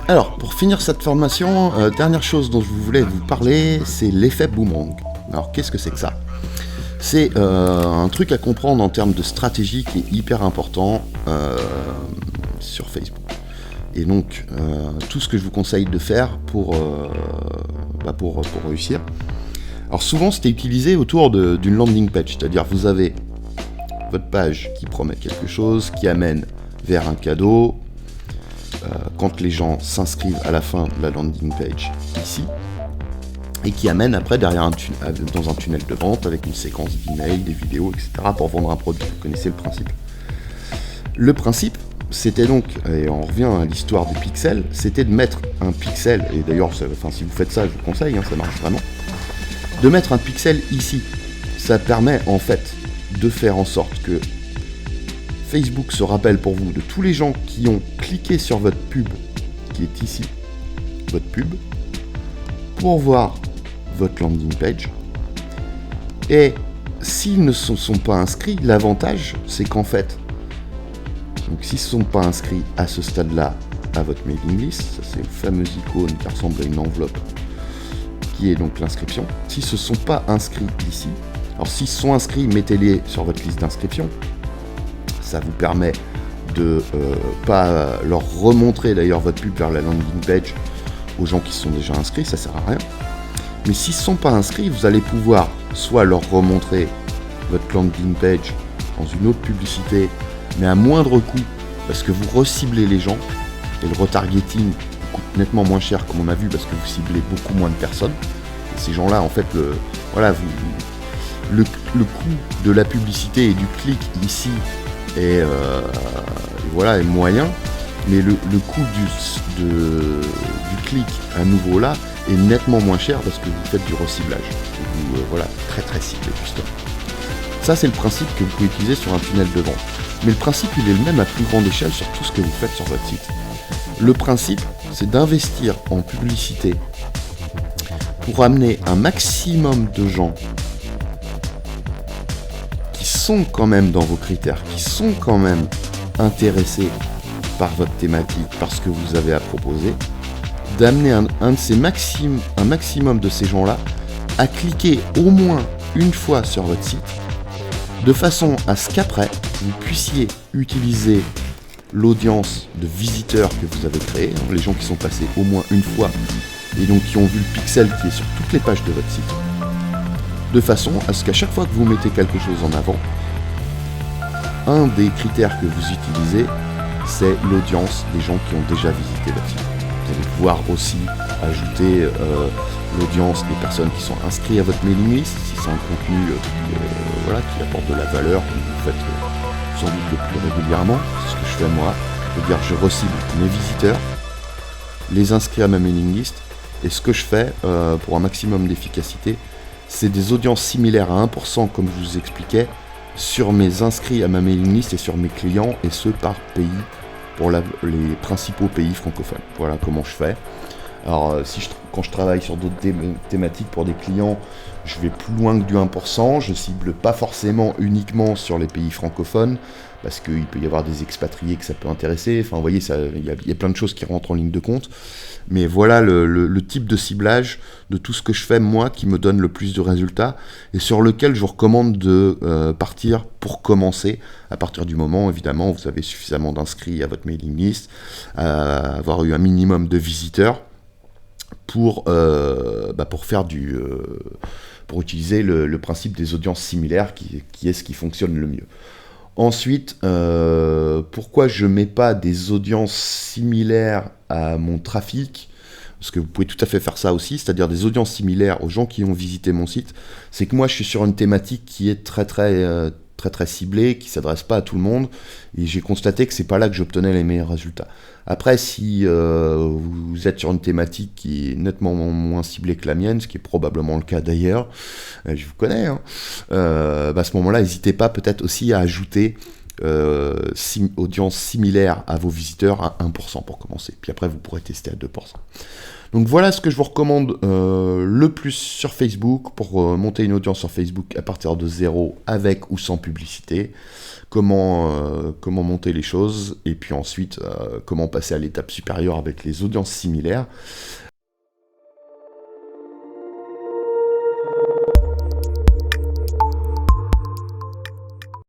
Alors, pour finir cette formation, dernière chose dont je voulais vous parler, c'est l'effet boomerang. Alors, qu'est-ce que c'est que ça ? C'est un truc à comprendre en termes de stratégie qui est hyper important sur Facebook. Et donc, tout ce que je vous conseille de faire pour réussir. Alors souvent, c'était utilisé autour d'une landing page, c'est-à-dire vous avez votre page qui promet quelque chose, qui amène vers un cadeau, quand les gens s'inscrivent à la fin de la landing page ici, et qui amène après derrière dans un tunnel de vente avec une séquence d'emails, des vidéos, etc. pour vendre un produit. Vous connaissez le principe. Le principe, c'était donc, et on revient à l'histoire des pixels, c'était de mettre un pixel, et d'ailleurs, si vous faites ça, je vous conseille, ça marche vraiment, de mettre un pixel ici. Ça permet en fait de faire en sorte que Facebook se rappelle pour vous de tous les gens qui ont cliqué sur votre pub, qui est ici, votre pub, pour voir votre landing page. Et s'ils ne se sont pas inscrits, l'avantage, c'est qu'en fait, donc s'ils ne se sont pas inscrits à ce stade-là à votre mailing list, ça c'est le fameux icône qui ressemble à une enveloppe, qui est donc l'inscription. S'ils ne se sont pas inscrits ici, alors s'ils se sont inscrits, mettez-les sur votre liste d'inscription. Ça vous permet de pas leur remontrer d'ailleurs votre pub vers la landing page aux gens qui sont déjà inscrits, ça sert à rien. Mais s'ils ne sont pas inscrits, vous allez pouvoir soit leur remontrer votre landing page dans une autre publicité, mais à moindre coût, parce que vous reciblez les gens, et le retargeting coûte nettement moins cher comme on a vu, parce que vous ciblez beaucoup moins de personnes. Et ces gens-là, en fait, le coût de la publicité et du clic ici est moyen, mais le coût du clic à nouveau là est nettement moins cher parce que vous faites du reciblage. Très très ciblé justement. Ça c'est le principe que vous pouvez utiliser sur un tunnel de vente. Mais le principe il est le même à plus grande échelle sur tout ce que vous faites sur votre site. Le principe c'est d'investir en publicité pour amener un maximum de gens qui sont quand même dans vos critères, qui sont quand même intéressés par votre thématique, par ce que vous avez à proposer, d'amener un maximum de ces gens-là à cliquer au moins une fois sur votre site, de façon à ce qu'après, vous puissiez utiliser l'audience de visiteurs que vous avez créé, les gens qui sont passés au moins une fois, et donc qui ont vu le pixel qui est sur toutes les pages de votre site, de façon à ce qu'à chaque fois que vous mettez quelque chose en avant, un des critères que vous utilisez, c'est l'audience des gens qui ont déjà visité votre site. Vous allez pouvoir aussi ajouter l'audience des personnes qui sont inscrites à votre mailing list, si c'est un contenu qui apporte de la valeur, que vous faites sans doute le plus régulièrement. C'est ce que je fais moi. C'est-à-dire je recible mes visiteurs, les inscrits à ma mailing list, et ce que je fais pour un maximum d'efficacité, c'est des audiences similaires à 1%, comme je vous expliquais, sur mes inscrits à ma mailing list et sur mes clients, et ce par pays, pour les principaux pays francophones. Voilà comment je fais. Alors quand je travaille sur d'autres thématiques pour des clients, je vais plus loin que du 1%, je cible pas forcément uniquement sur les pays francophones, parce qu'il peut y avoir des expatriés que ça peut intéresser, enfin vous voyez, il y a plein de choses qui rentrent en ligne de compte, mais voilà le type de ciblage de tout ce que je fais moi qui me donne le plus de résultats, et sur lequel je vous recommande de partir pour commencer, à partir du moment évidemment où vous avez suffisamment d'inscrits à votre mailing list, avoir eu un minimum de visiteurs, pour faire pour utiliser le principe des audiences similaires qui est ce qui fonctionne le mieux. Ensuite, pourquoi je mets pas des audiences similaires à mon trafic ? Parce que vous pouvez tout à fait faire ça aussi, c'est-à-dire des audiences similaires aux gens qui ont visité mon site. C'est que moi je suis sur une thématique qui est très ciblée, qui s'adresse pas à tout le monde, et j'ai constaté que c'est pas là que j'obtenais les meilleurs résultats. Après, si vous êtes sur une thématique qui est nettement moins ciblée que la mienne, ce qui est probablement le cas d'ailleurs, je vous connais, à ce moment-là, n'hésitez pas peut-être aussi à ajouter audience similaire à vos visiteurs à 1% pour commencer. Puis après, vous pourrez tester à 2%. Donc voilà ce que je vous recommande le plus sur Facebook pour monter une audience sur Facebook à partir de 0 avec ou sans publicité. Comment monter les choses et puis ensuite comment passer à l'étape supérieure avec les audiences similaires.